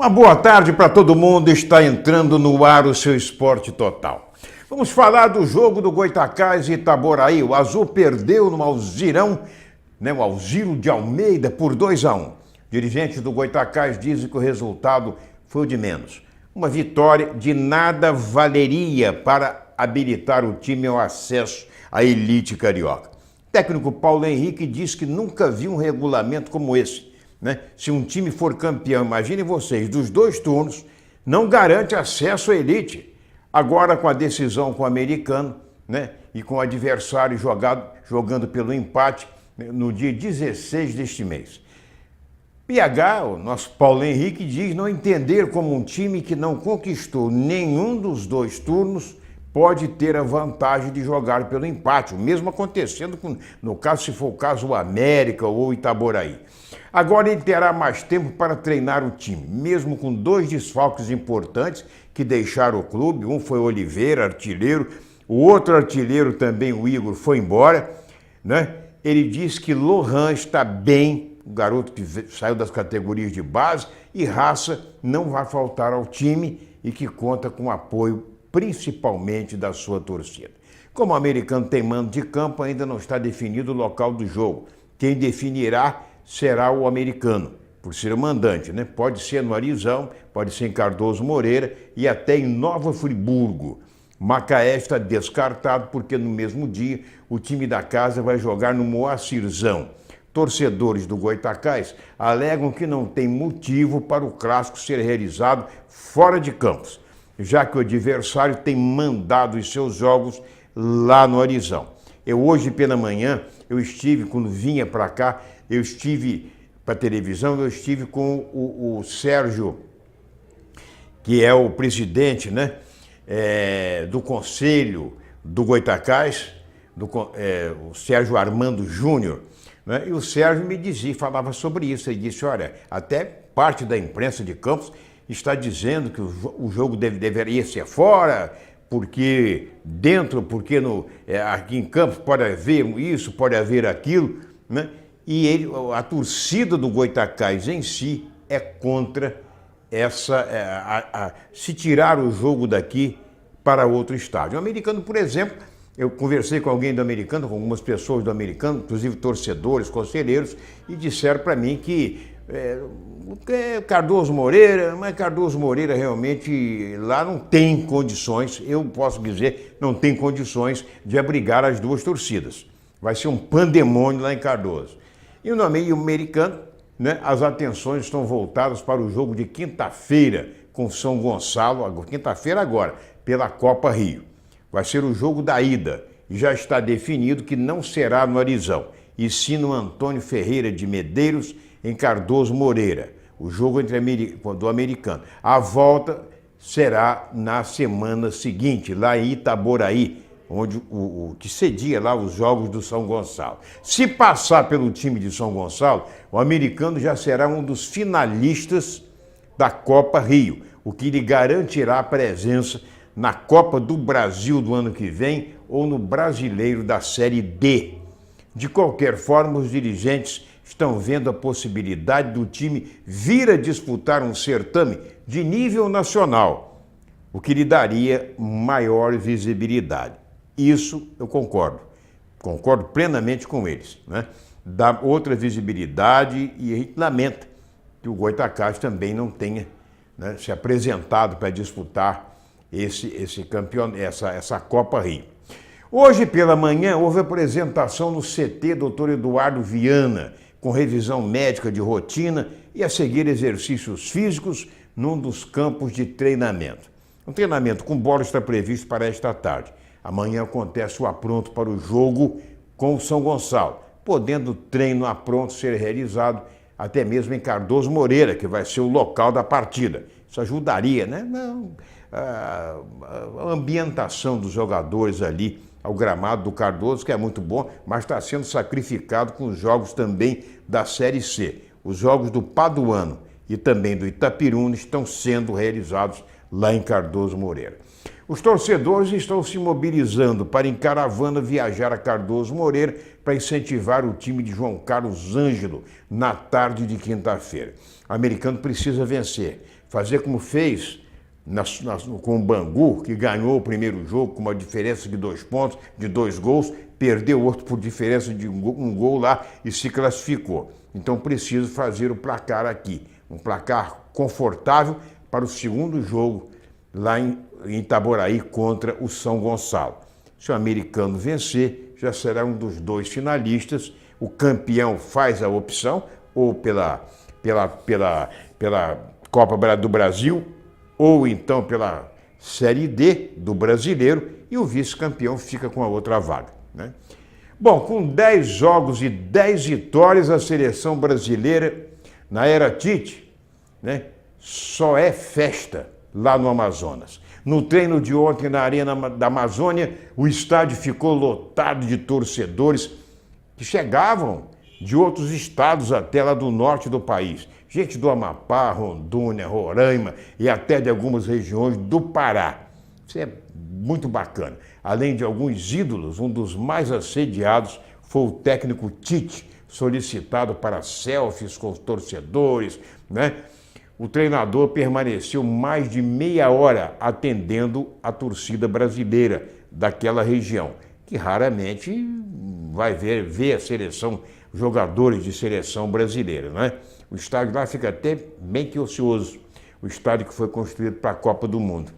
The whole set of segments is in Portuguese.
Uma boa tarde para todo mundo, está entrando no ar o seu Esporte Total. Vamos falar do jogo do Goytacás e Itaboraí. O Azul perdeu no Alzirão, o Alziro de Almeida, por 2-1. Dirigentes do Goytacás dizem que o resultado foi o de menos. Uma vitória de nada valeria para habilitar o time ao acesso à elite carioca. O técnico Paulo Henrique diz que nunca viu um regulamento como esse. Se um time for campeão, imaginem vocês, dos 2 turnos, não garante acesso à elite. Agora, com a decisão com o americano, e com o adversário jogando pelo empate no dia 16 deste mês. PH, o nosso Paulo Henrique, diz não entender como um time que não conquistou nenhum dos 2 turnos pode ter a vantagem de jogar pelo empate, o mesmo acontecendo, no caso, se for o caso, o América ou o Itaboraí. Agora ele terá mais tempo para treinar o time, mesmo com 2 desfalques importantes que deixaram o clube. Um foi Oliveira, artilheiro, o outro artilheiro também, o Igor, foi embora. Ele diz que Lohan está bem, o garoto que saiu das categorias de base, e Raça não vai faltar ao time e que conta com o apoio principalmente da sua torcida. Como o americano tem mando de campo, ainda não está definido o local do jogo. Quem definirá será o americano, por ser o mandante. Pode ser no Arizão, pode ser em Cardoso Moreira e até em Nova Friburgo. Macaé está descartado porque no mesmo dia o time da casa vai jogar no Moacirzão. Torcedores do Goytacás alegam que não tem motivo para o clássico ser realizado fora de campos, já que o adversário tem mandado os seus jogos lá no Arizão. Hoje pela manhã, quando vinha para cá, eu estive para a televisão, eu estive com o Sérgio, que é o presidente do Conselho do Goytacás, o Sérgio Armando Júnior, e o Sérgio me falava sobre isso. Ele disse, olha, até parte da imprensa de Campos está dizendo que o jogo deveria ser fora, porque aqui em Campos pode haver isso, pode haver aquilo, E a torcida do Goytacás em si é contra se tirar o jogo daqui para outro estádio. O americano, por exemplo, eu conversei com alguém do americano, com algumas pessoas do americano, inclusive torcedores, conselheiros, e disseram para mim que Cardoso Moreira, mas Cardoso Moreira realmente lá não tem condições, eu posso dizer, não tem condições de abrigar as 2 torcidas. Vai ser um pandemônio lá em Cardoso. E no meio americano, as atenções estão voltadas para o jogo de quinta-feira com São Gonçalo, quinta-feira agora, pela Copa Rio. Vai ser o jogo da ida e já está definido que não será no Arizão, e sim no Antônio Ferreira de Medeiros, em Cardoso Moreira, o jogo do americano. A volta será na semana seguinte, lá em Itaboraí, onde que cedia lá os jogos do São Gonçalo. Se passar pelo time de São Gonçalo, o americano já será um dos finalistas da Copa Rio, o que lhe garantirá a presença na Copa do Brasil do ano que vem ou no Brasileiro da Série D. De qualquer forma, os dirigentes estão vendo a possibilidade do time vir a disputar um certame de nível nacional, o que lhe daria maior visibilidade. Isso eu concordo plenamente com eles. Dá outra visibilidade e a gente lamenta que o Goytacás também não tenha se apresentado para disputar esse campeonato, essa Copa Rio. Hoje pela manhã houve apresentação no CT Dr. Eduardo Viana, com revisão médica de rotina e a seguir exercícios físicos num dos campos de treinamento. Um treinamento com bola está previsto para esta tarde. Amanhã acontece o apronto para o jogo com o São Gonçalo, podendo o treino apronto ser realizado até mesmo em Cardoso Moreira, que vai ser o local da partida. Isso ajudaria, a ambientação dos jogadores ali ao gramado do Cardoso, que é muito bom, mas está sendo sacrificado com os jogos também da Série C. Os jogos do Paduano e também do Itapiruna estão sendo realizados lá em Cardoso Moreira. Os torcedores estão se mobilizando para em caravana viajar a Cardoso Moreira para incentivar o time de João Carlos Ângelo na tarde de quinta-feira. O americano precisa vencer. fazer como fez com o Bangu, que ganhou o primeiro jogo com uma diferença de 2 pontos, de 2 gols, perdeu o outro por diferença de um gol lá e se classificou. Então preciso fazer o placar aqui, um placar confortável para o segundo jogo lá em Itaboraí contra o São Gonçalo. Se o americano vencer, já será um dos 2 finalistas. O campeão faz a opção, ou pela Copa do Brasil, ou então pela Série D do Brasileiro, e o vice-campeão fica com a outra vaga, né? Bom, com 10 jogos e 10 vitórias, a seleção brasileira, na era Tite, né, só é festa lá no Amazonas. No treino de ontem na Arena da Amazônia, o estádio ficou lotado de torcedores que chegavam de outros estados até lá do norte do país. Gente do Amapá, Rondônia, Roraima e até de algumas regiões do Pará. Isso é muito bacana. Além de alguns ídolos, um dos mais assediados foi o técnico Tite, solicitado para selfies com os torcedores, né? O treinador permaneceu mais de meia hora atendendo a torcida brasileira daquela região, que raramente vai ver a seleção, jogadores de seleção brasileira, né? O estádio lá fica até bem que ocioso, o estádio que foi construído para a Copa do Mundo.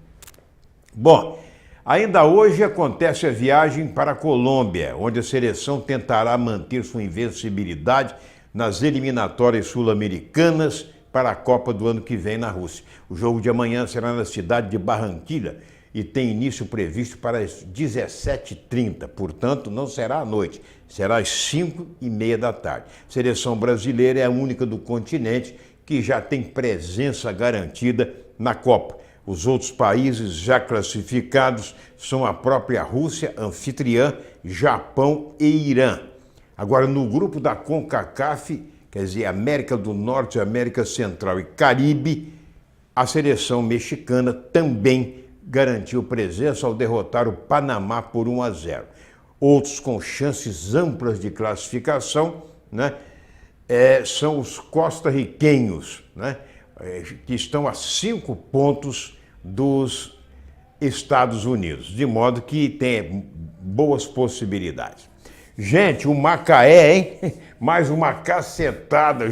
Bom, ainda hoje acontece a viagem para a Colômbia, onde a seleção tentará manter sua invencibilidade nas eliminatórias sul-americanas para a Copa do ano que vem na Rússia. O jogo de amanhã será na cidade de Barranquilla e tem início previsto para as 17h30, portanto não será à noite, será às 5h30 da tarde. A seleção brasileira é a única do continente que já tem presença garantida na Copa. Os outros países já classificados são a própria Rússia, anfitriã, Japão e Irã. Agora, no grupo da CONCACAF, quer dizer, América do Norte, América Central e Caribe, a seleção mexicana também garantiu presença ao derrotar o Panamá por 1-0. Outros com chances amplas de classificação, né, são os costarriquenhos, né, que estão a 5 pontos dos Estados Unidos, de modo que tem boas possibilidades. Gente, o Macaé, hein? Mais uma cacetada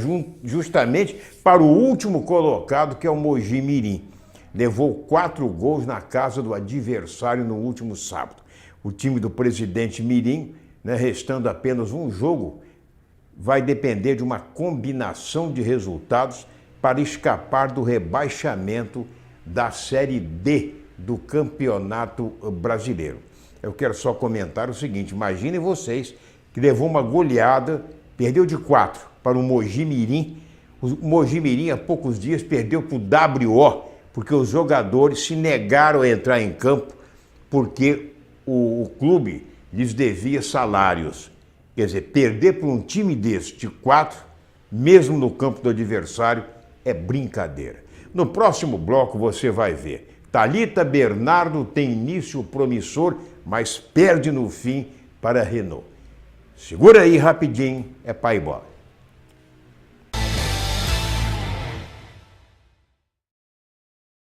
justamente para o último colocado, que é o Mogi Mirim. Levou 4 gols na casa do adversário no último sábado. O time do presidente Mirim, né, restando apenas um jogo, vai depender de uma combinação de resultados para escapar do rebaixamento da Série D do Campeonato Brasileiro. Eu quero só comentar o seguinte: imaginem vocês que levou uma goleada, perdeu de 4 para o Mogi Mirim. O Mogi Mirim, há poucos dias, perdeu para o WO, porque os jogadores se negaram a entrar em campo porque o clube lhes devia salários. Quer dizer, perder para um time desse de 4, mesmo no campo do adversário, é brincadeira. No próximo bloco você vai ver. Thalita Bernardo tem início promissor, mas perde no fim para a Renault. Segura aí rapidinho, é pai e bola.